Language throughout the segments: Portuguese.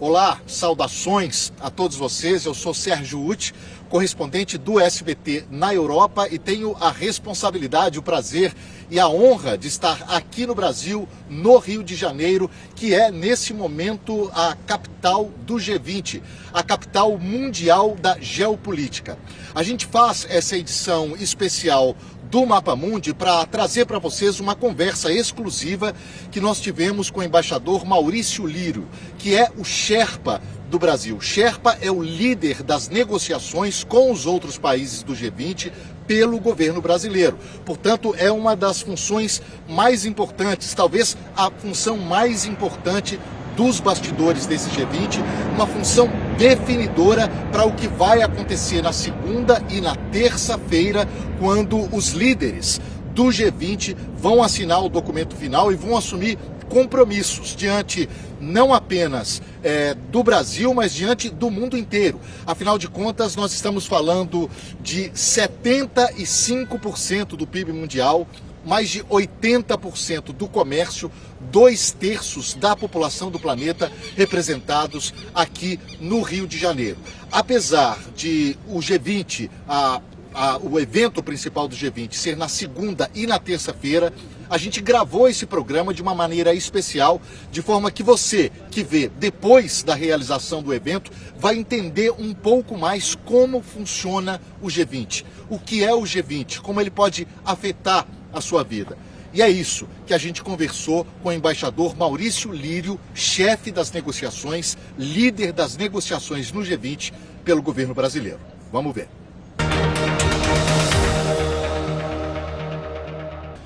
Olá, saudações a todos vocês. Eu sou Sérgio Uti, correspondente do SBT na Europa e tenho a responsabilidade, o prazer e a honra de estar aqui no Brasil, no Rio de Janeiro, que é nesse momento a capital do G20, a capital mundial da geopolítica. A gente faz essa edição especial do Mapa Mundi para trazer para vocês uma conversa exclusiva que nós tivemos com o embaixador Maurício Lírio, que é o Sherpa do Brasil. Sherpa é o líder das negociações com os outros países do G20 pelo governo brasileiro. Portanto, é uma das funções mais importantes, talvez a função mais importante dos bastidores desse G20, uma função definidora para o que vai acontecer na segunda e na terça-feira, quando os líderes do G20 vão assinar o documento final e vão assumir compromissos diante não apenas do Brasil, mas diante do mundo inteiro. Afinal de contas, nós estamos falando de 75% do PIB mundial, mais de 80% do comércio, 2/3 da população do planeta representados aqui no Rio de Janeiro. Apesar de o G20, o evento principal do G20 ser na segunda e na terça-feira, a gente gravou esse programa de uma maneira especial, de forma que você que vê depois da realização do evento vai entender um pouco mais como funciona o G20, o que é o G20, como ele pode afetar a sua vida. E é isso que a gente conversou com o embaixador Maurício Lírio, chefe das negociações, líder das negociações no G20 pelo governo brasileiro. Vamos ver.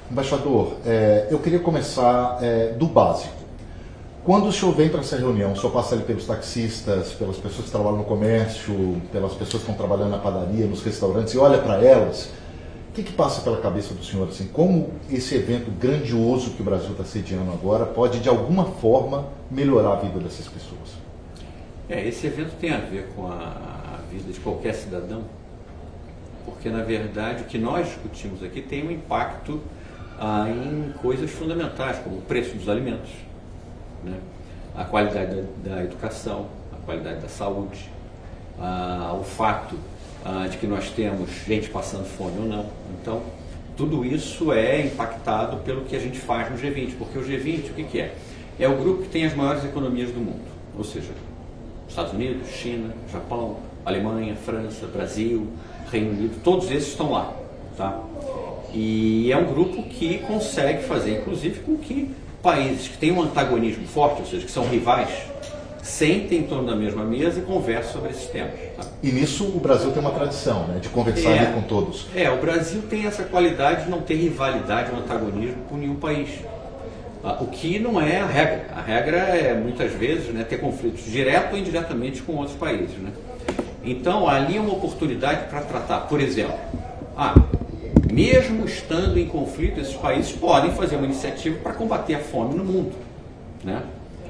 Embaixador, eu queria começar do básico. Quando o senhor vem para essa reunião, o senhor passa ali pelos taxistas, pelas pessoas que trabalham no comércio, pelas pessoas que estão trabalhando na padaria, nos restaurantes, e olha para elas, o que passa pela cabeça do senhor? Assim, como esse evento grandioso que o Brasil está sediando agora pode, de alguma forma, melhorar a vida dessas pessoas? Esse evento tem a ver com a vida de qualquer cidadão, porque, na verdade, o que nós discutimos aqui tem um impacto em coisas fundamentais, como o preço dos alimentos, né? A qualidade da educação, a qualidade da saúde, o fato de que nós temos gente passando fome ou não. Então, tudo isso é impactado pelo que a gente faz no G20, porque o G20, o que é? É o grupo que tem as maiores economias do mundo, ou seja, Estados Unidos, China, Japão, Alemanha, França, Brasil, Reino Unido, todos esses estão lá, tá? E é um grupo que consegue fazer, inclusive, com que países que têm um antagonismo forte, ou seja, que são rivais, sentem em torno da mesma mesa e conversam sobre esses temas. Tá? E nisso o Brasil tem uma tradição, né, de conversar ali com todos. O Brasil tem essa qualidade de não ter rivalidade ou antagonismo com nenhum país. O que não é a regra. A regra é, muitas vezes, né, ter conflitos direto ou indiretamente com outros países. Né? Então, ali é uma oportunidade para tratar, por exemplo, mesmo estando em conflito, esses países podem fazer uma iniciativa para combater a fome no mundo, né?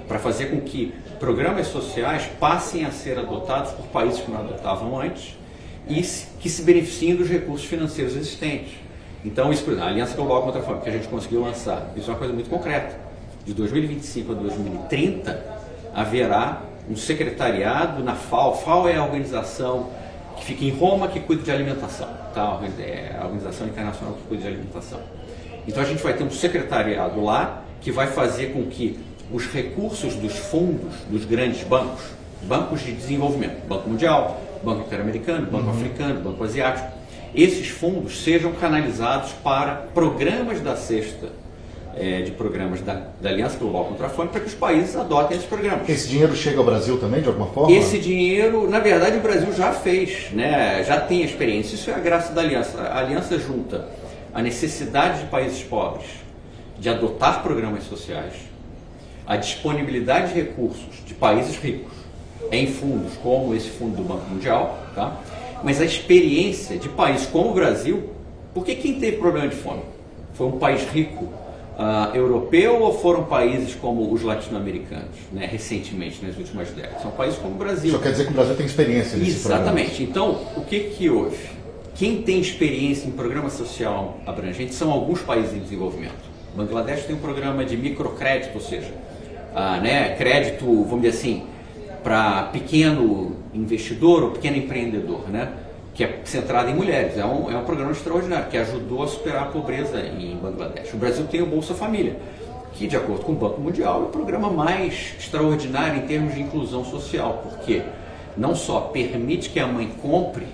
Para fazer com que programas sociais passem a ser adotados por países que não adotavam antes e que se beneficiem dos recursos financeiros existentes. Então, isso, a Aliança Global contra a Fome, que a gente conseguiu lançar, isso é uma coisa muito concreta. De 2025 a 2030, haverá um secretariado na FAO. FAO é a organização que fica em Roma, que cuida de alimentação, tá? É a Organização Internacional que cuida de alimentação. Então a gente vai ter um secretariado lá que vai fazer com que os recursos dos fundos dos grandes bancos de desenvolvimento, Banco Mundial, Banco Interamericano, Banco Africano, Banco Asiático, esses fundos sejam canalizados para programas da cesta de programas da Aliança Global contra a Fome, para que os países adotem esses programas. Esse dinheiro chega ao Brasil também, de alguma forma? Esse dinheiro, na verdade, o Brasil já fez, né? Já tem experiência. Isso é a graça da Aliança. A Aliança junta a necessidade de países pobres de adotar programas sociais, a disponibilidade de recursos de países ricos em fundos como esse fundo do Banco Mundial, tá? Mas a experiência de países como o Brasil, porque quem teve problema de fome? Foi um país rico europeu ou foram países como os latino-americanos, né, recentemente, nas últimas décadas? São países como o Brasil. Só quer dizer que o Brasil tem experiência nesse programa. Exatamente. Então, o que houve? Quem tem experiência em programa social abrangente são alguns países em desenvolvimento. O Bangladesh tem um programa de microcrédito, ou seja, crédito, vamos dizer assim, para pequeno investidor ou pequeno empreendedor, né? Que é centrado em mulheres. É um programa extraordinário que ajudou a superar a pobreza em Bangladesh. O Brasil tem o Bolsa Família, que, de acordo com o Banco Mundial, é o programa mais extraordinário em termos de inclusão social, porque não só permite que a mãe compre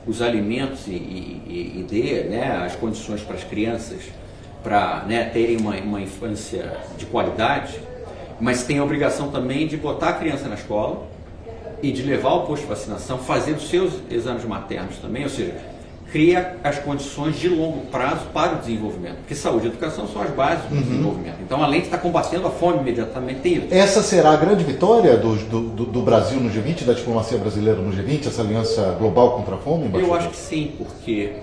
os alimentos e dê, né, as condições para as crianças para, né, terem uma infância de qualidade, mas tem a obrigação também de botar a criança na escola e de levar ao posto de vacinação, fazer os seus exames maternos também, ou seja, cria as condições de longo prazo para o desenvolvimento, porque saúde e educação são as bases do desenvolvimento. Então, além de estar combatendo a fome imediatamente, tem isso. Essa será a grande vitória do Brasil no G20, da diplomacia brasileira no G20, essa aliança global contra a fome, embaixador? Eu acho que sim, porque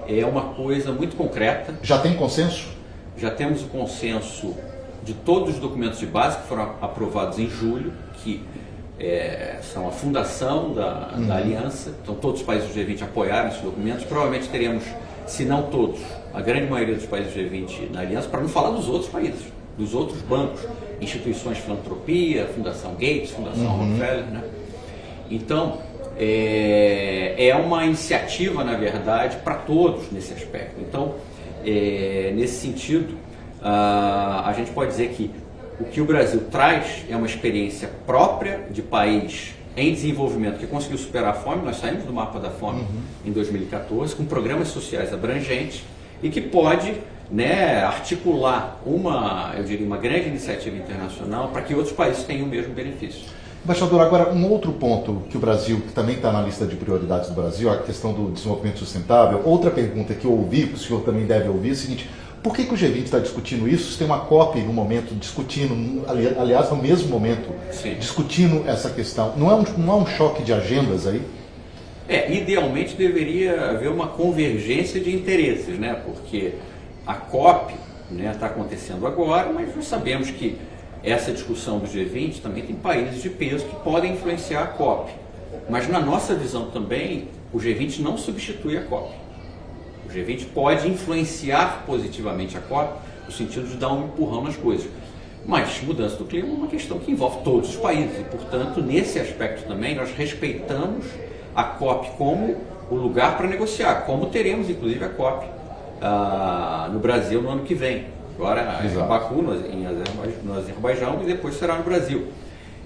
é uma coisa muito concreta. Já tem consenso? Já temos o consenso de todos os documentos de base que foram aprovados em julho, que são a fundação da aliança. Então todos os países do G20 apoiaram esses documentos. Provavelmente teremos, se não todos, a grande maioria dos países do G20 na aliança, para não falar dos outros países, dos outros bancos, instituições de filantropia, Fundação Gates, Fundação Rockefeller, né? Então, é uma iniciativa, na verdade, para todos nesse aspecto. Então, nesse sentido, a gente pode dizer que o que o Brasil traz é uma experiência própria de país em desenvolvimento que conseguiu superar a fome. Nós saímos do mapa da fome em 2014 com programas sociais abrangentes e que pode, né, articular uma grande iniciativa internacional para que outros países tenham o mesmo benefício. Embaixador, agora um outro ponto que o Brasil, que também está na lista de prioridades do Brasil, a questão do desenvolvimento sustentável. Outra pergunta que eu ouvi, que o senhor também deve ouvir, é a seguinte: por que o G20 está discutindo isso? Se tem uma COP no momento discutindo, aliás, no mesmo momento, discutindo essa questão. Não é um choque de agendas aí? Idealmente deveria haver uma convergência de interesses, né? Porque a COP, né, está acontecendo agora, mas nós sabemos que essa discussão do G20 também tem países de peso que podem influenciar a COP. Mas na nossa visão também, o G20 não substitui a COP. O G20 pode influenciar positivamente a COP, no sentido de dar um empurrão nas coisas. Mas mudança do clima é uma questão que envolve todos os países e, portanto, nesse aspecto também nós respeitamos a COP como o lugar para negociar, como teremos inclusive a COP no Brasil no ano que vem. Agora em Baku, no Azerbaijão, e depois será no Brasil.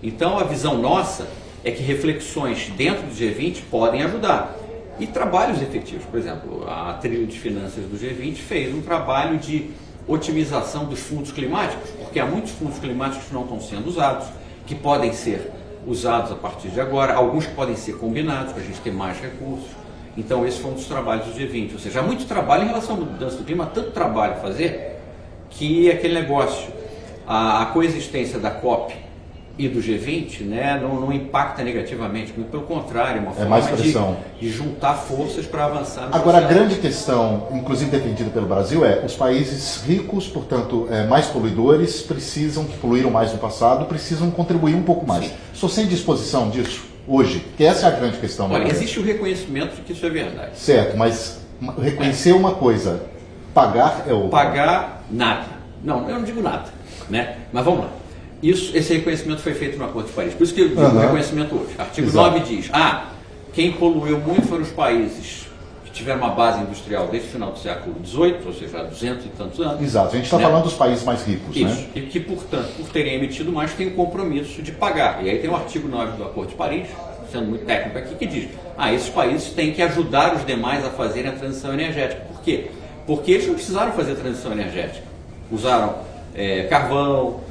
Então a visão nossa é que reflexões dentro do G20 podem ajudar. E trabalhos efetivos, por exemplo, a trilha de finanças do G20 fez um trabalho de otimização dos fundos climáticos, porque há muitos fundos climáticos que não estão sendo usados, que podem ser usados a partir de agora, alguns que podem ser combinados para a gente ter mais recursos. Então esse foi um dos trabalhos do G20, ou seja, há muito trabalho em relação à mudança do clima, tanto trabalho a fazer, que aquele negócio, a coexistência da COP e do G20, né, não impacta negativamente, muito pelo contrário, é uma forma de juntar forças para avançar. Agora, a grande questão, inclusive defendida pelo Brasil, é os países ricos, portanto, mais poluidores, que poluíram mais no passado, precisam contribuir um pouco mais. Estou sem disposição disso hoje, que essa é a grande questão. Olha, existe o reconhecimento de que isso é verdade. Certo, mas reconhecer uma coisa, pagar é outra. Pagar, nada. Não, eu não digo nada, né? Mas vamos lá. Esse reconhecimento foi feito no Acordo de Paris. Por isso que eu digo reconhecimento hoje. Artigo 9 diz, quem poluiu muito foram os países que tiveram uma base industrial desde o final do século XVIII, ou seja, há 200 e tantos anos. Exato, a gente está falando dos países mais ricos, isso, né? E que, portanto, por terem emitido mais, têm o compromisso de pagar. E aí tem o artigo 9 do Acordo de Paris, sendo muito técnico aqui, que diz, esses países têm que ajudar os demais a fazerem a transição energética. Por quê? Porque eles não precisaram fazer a transição energética. Usaram carvão,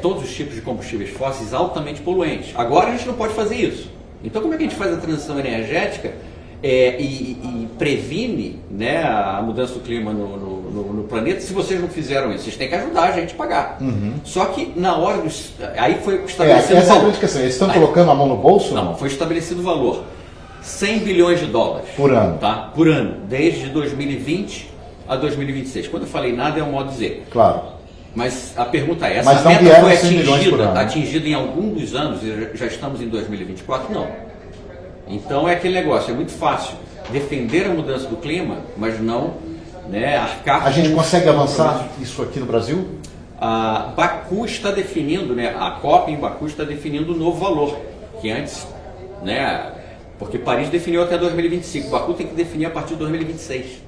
todos os tipos de combustíveis fósseis altamente poluentes. Agora a gente não pode fazer isso. Então como é que a gente faz a transição energética e previne, né, a mudança do clima no planeta se vocês não fizeram isso? Vocês têm que ajudar a gente a pagar. Só que na hora aí foi estabelecido essa é a grande questão. Eles estão colocando a mão no bolso? Não, foi estabelecido o valor. 100 bilhões de dólares. Por ano. Tá? Por ano, desde 2020 a 2026. Quando eu falei nada é um modo de dizer. Claro. Mas a pergunta é, essa meta foi atingida em algum dos anos, e já estamos em 2024? Não. Então é aquele negócio, é muito fácil defender a mudança do clima, mas não, né, arcar. A gente consegue avançar isso aqui no Brasil? Baku está definindo, né, a COP em Baku está definindo um novo valor, que antes, né, porque Paris definiu até 2025, Baku tem que definir a partir de 2026.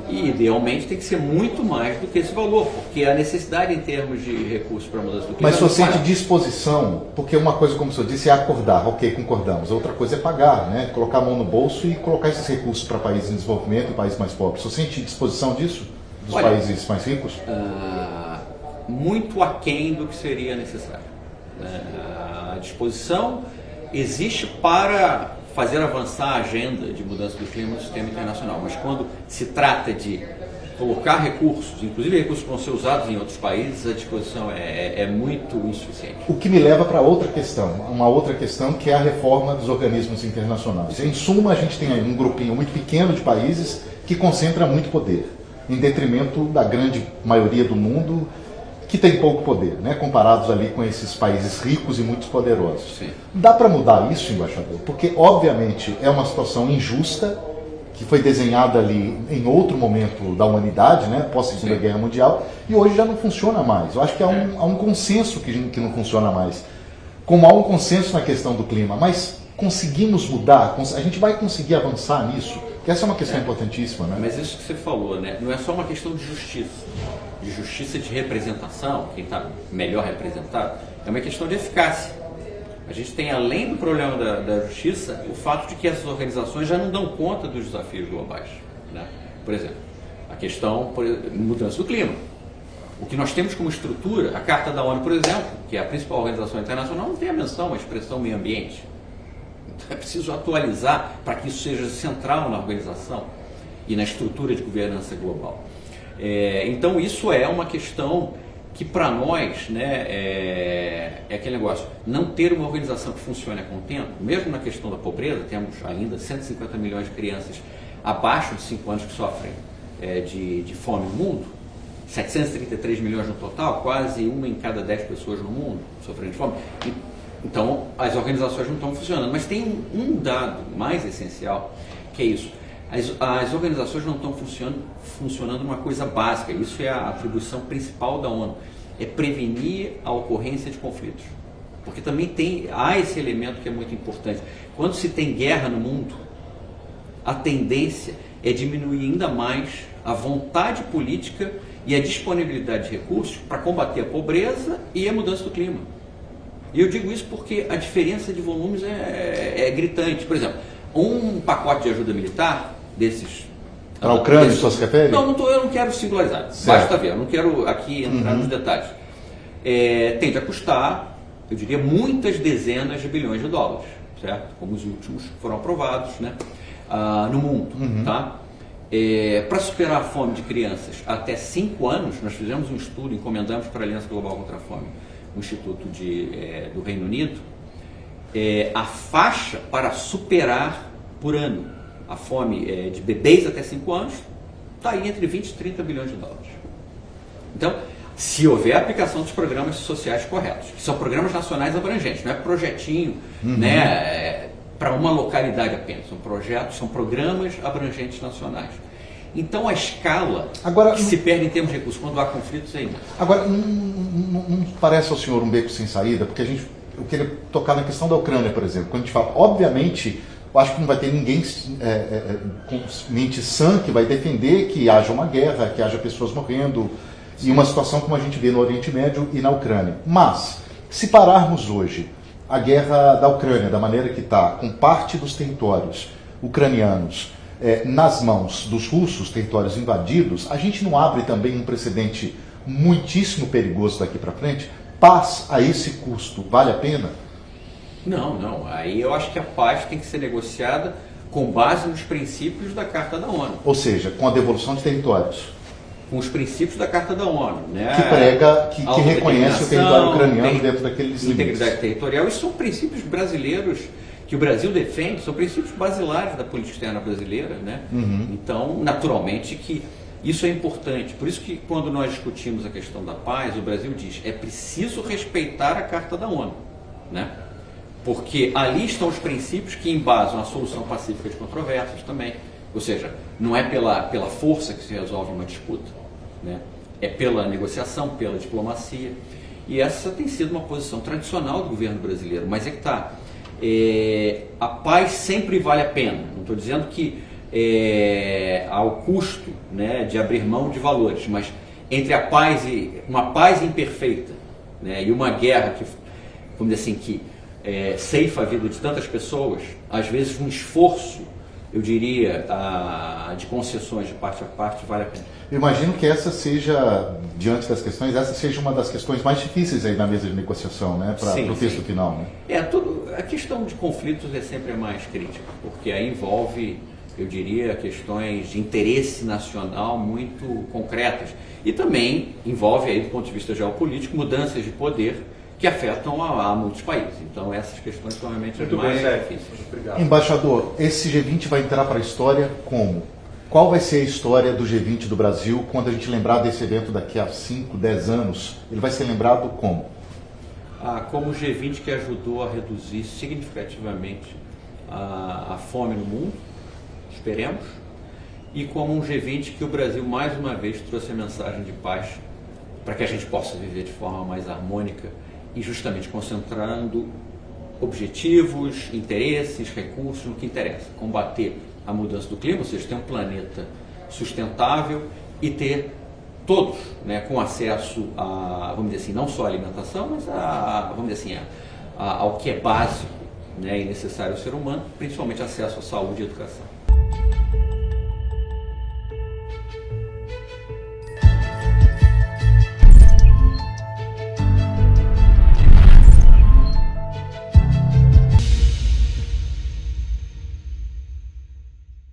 E idealmente tem que ser muito mais do que esse valor, porque a necessidade em termos de recursos para a mudança do clima... Mas você sente disposição, porque uma coisa, como o senhor disse, é acordar, ok, concordamos. Outra coisa é pagar, né? Colocar a mão no bolso e colocar esses recursos para países em desenvolvimento e países mais pobres. Você sente disposição disso, dos países mais ricos? Muito aquém do que seria necessário. A disposição existe para fazer avançar a agenda de mudança do clima no sistema internacional, mas quando se trata de colocar recursos, inclusive recursos que vão ser usados em outros países, a disposição é muito insuficiente. O que me leva para outra questão, uma outra questão que é a reforma dos organismos internacionais. Em suma, a gente tem aí um grupinho muito pequeno de países que concentra muito poder, em detrimento da grande maioria do mundo, que tem pouco poder, né, comparados ali com esses países ricos e muito poderosos. Sim. Dá para mudar isso, embaixador? Porque, obviamente, é uma situação injusta, que foi desenhada ali em outro momento da humanidade, né, pós-Segunda Guerra Mundial, e hoje já não funciona mais. Eu acho que há um consenso que não funciona mais. Como há um consenso na questão do clima, mas conseguimos mudar? A gente vai conseguir avançar nisso? Porque essa é uma questão importantíssima, né? Mas isso que você falou, né, não é só uma questão de justiça de representação, quem está melhor representado, é uma questão de eficácia. A gente tem, além do problema da justiça, o fato de que essas organizações já não dão conta dos desafios globais, né? Por exemplo, a questão de mudança do clima. O que nós temos como estrutura, a Carta da ONU, por exemplo, que é a principal organização internacional, não tem a menção, a expressão meio ambiente. Então é preciso atualizar para que isso seja central na organização e na estrutura de governança global. Então isso é uma questão que para nós, né, é aquele negócio, não ter uma organização que funcione a contento, mesmo na questão da pobreza, temos ainda 150 milhões de crianças abaixo de 5 anos que sofrem de fome no mundo, 733 milhões no total, quase 1 em cada 10 pessoas no mundo sofrendo de fome. Então as organizações não estão funcionando, mas tem um dado mais essencial, que é isso. As organizações não estão funcionando uma coisa básica, isso é a atribuição principal da ONU, é prevenir a ocorrência de conflitos. Porque também há esse elemento que é muito importante. Quando se tem guerra no mundo, a tendência é diminuir ainda mais a vontade política e a disponibilidade de recursos para combater a pobreza e a mudança do clima. E eu digo isso porque a diferença de volumes é gritante. Por exemplo, um pacote de ajuda militar desses... Para a Ucrânia, só se refere? Não, eu não quero singularizar. Certo. Basta ver, eu não quero aqui entrar nos detalhes. Tende a custar, eu diria, muitas dezenas de bilhões de dólares, certo? Como os últimos que foram aprovados, né, no mundo. Tá? Para superar a fome de crianças até 5 anos, nós fizemos um estudo, encomendamos para a Aliança Global contra a Fome, o Instituto do Reino Unido, a faixa para superar por ano a fome de bebês até 5 anos está aí entre 20 e 30 bilhões de dólares. Então, se houver a aplicação dos programas sociais corretos, que são programas nacionais abrangentes, não é projetinho, né, para uma localidade apenas, são programas abrangentes nacionais. Então a escala agora, que se perde em termos de recursos quando há conflitos é imensa. Agora, não parece ao senhor um beco sem saída? Porque eu queria tocar na questão da Ucrânia, por exemplo. Quando a gente fala, obviamente, eu acho que não vai ter ninguém com mente sã que vai defender que haja uma guerra, que haja pessoas morrendo, e uma situação como a gente vê no Oriente Médio e na Ucrânia. Mas, se pararmos hoje a guerra da Ucrânia da maneira que está, com parte dos territórios ucranianos nas mãos dos russos, territórios invadidos, a gente não abre também um precedente muitíssimo perigoso daqui para frente? Paz a esse custo, vale a pena? Não. Aí eu acho que a paz tem que ser negociada com base nos princípios da Carta da ONU. Ou seja, com a devolução de territórios. Com os princípios da Carta da ONU, né? Que prega, que reconhece o território ucraniano dentro daqueles limites. Integridade territorial, isso são princípios brasileiros que o Brasil defende, são princípios basilares da política externa brasileira, né? Então, naturalmente que isso é importante. Por isso que quando nós discutimos a questão da paz, o Brasil diz, é preciso respeitar a Carta da ONU, né? Porque ali estão os princípios que embasam a solução pacífica de controvérsias também. Ou seja, não é pela força que se resolve uma disputa, né? É pela negociação, pela diplomacia. E essa tem sido uma posição tradicional do governo brasileiro. Mas é que está, a paz sempre vale a pena. Não estou dizendo que ao custo, né, de abrir mão de valores, mas entre a paz e uma paz imperfeita, né, e uma guerra que, vamos dizer assim, que ceifa a vida de tantas pessoas, às vezes um esforço, eu diria, de concessões de parte a parte vale a pena. Eu imagino que essa seja, diante das questões, essa seja uma das questões mais difíceis aí na mesa de negociação, né, para o texto final, né? A questão de conflitos é sempre a mais crítica, porque aí envolve, eu diria, questões de interesse nacional muito concretas. E também envolve, aí, do ponto de vista geopolítico, mudanças de poder que afetam a muitos países. Então, essas questões são realmente as mais difíceis. Obrigado. Embaixador, esse G20 vai entrar para a história como? Qual vai ser a história do G20 do Brasil quando a gente lembrar desse evento daqui a 5, 10 anos? Ele vai ser lembrado como? Como o G20 que ajudou a reduzir significativamente a fome no mundo, esperemos, e como um G20 que o Brasil mais uma vez trouxe a mensagem de paz para que a gente possa viver de forma mais harmônica e justamente concentrando objetivos, interesses, recursos no que interessa, combater a mudança do clima, ou seja, ter um planeta sustentável e ter todos, né, com acesso a, vamos dizer assim, não só a alimentação, mas vamos dizer assim, ao que é básico, né, e necessário ao ser humano, principalmente acesso à saúde e educação.